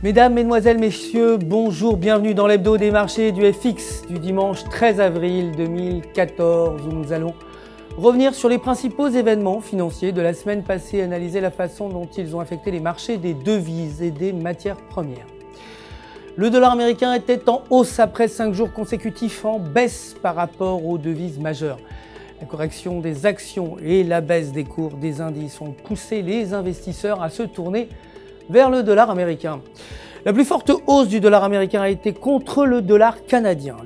Mesdames, Mesdemoiselles, Messieurs, bonjour, bienvenue dans l'hebdo des marchés du FX du dimanche 13 avril 2014 où nous allons revenir sur les principaux événements financiers de la semaine passée et analyser la façon dont ils ont affecté les marchés des devises et des matières premières. Le dollar américain était en hausse après 5 jours consécutifs en baisse par rapport aux devises majeures. La correction des actions et la baisse des cours des indices ont poussé les investisseurs à se tourner vers le dollar américain. La plus forte hausse du dollar américain a été contre le dollar canadien.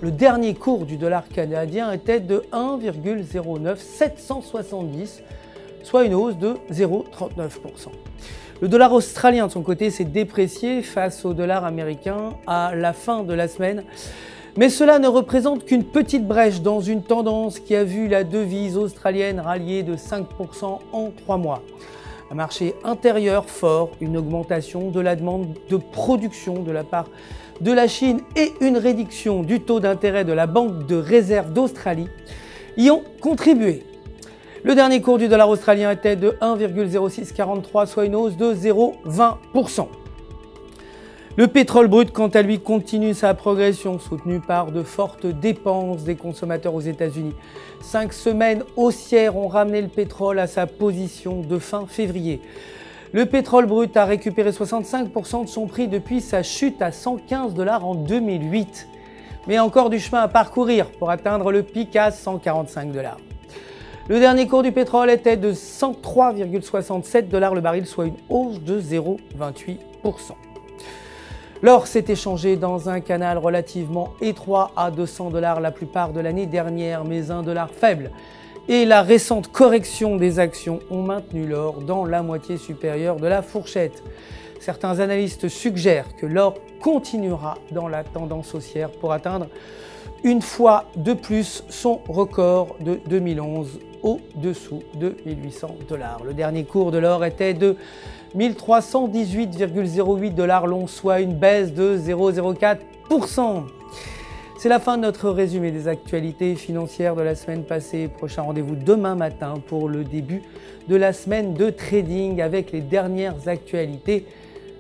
Le dernier cours du dollar canadien était de 1,09770, soit une hausse de 0,39%. Le dollar australien de son côté s'est déprécié face au dollar américain à la fin de la semaine. Mais cela ne représente qu'une petite brèche dans une tendance qui a vu la devise australienne rallier de 5% en 3 mois. Un marché intérieur fort, une augmentation de la demande de production de la part de la Chine et une réduction du taux d'intérêt de la Banque de réserve d'Australie y ont contribué. Le dernier cours du dollar australien était de 1,0643, soit une hausse de 0,20%. Le pétrole brut, quant à lui, continue sa progression, soutenu par de fortes dépenses des consommateurs aux États-Unis. 5 semaines haussières ont ramené le pétrole à sa position de fin février. Le pétrole brut a récupéré 65% de son prix depuis sa chute à 115 $ en 2008. Mais encore du chemin à parcourir pour atteindre le pic à 145 $. Le dernier cours du pétrole était de 103,67 $ le baril, soit une hausse de 0,28%. L'or s'est échangé dans un canal relativement étroit à 200 $ la plupart de l'année dernière, mais un dollar faible et la récente correction des actions ont maintenu l'or dans la moitié supérieure de la fourchette. Certains analystes suggèrent que l'or continuera dans la tendance haussière pour atteindre une fois de plus son record de 2011 au-dessous de 1800 $. Le dernier cours de l'or était de 1318,08 $ l'once, soit une baisse de 0,04%. C'est la fin de notre résumé des actualités financières de la semaine passée. Prochain rendez-vous demain matin pour le début de la semaine de trading avec les dernières actualités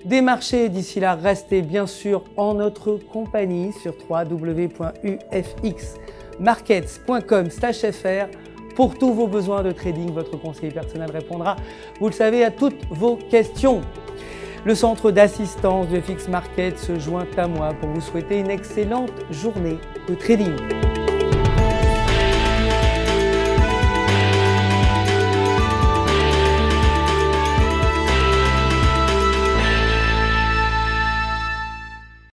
des marchés. D'ici là, restez bien sûr en notre compagnie sur www.ufxmarkets.com/fr. Pour tous vos besoins de trading, votre conseiller personnel répondra, vous le savez, à toutes vos questions. Le centre d'assistance de FX Markets se joint à moi pour vous souhaiter une excellente journée de trading.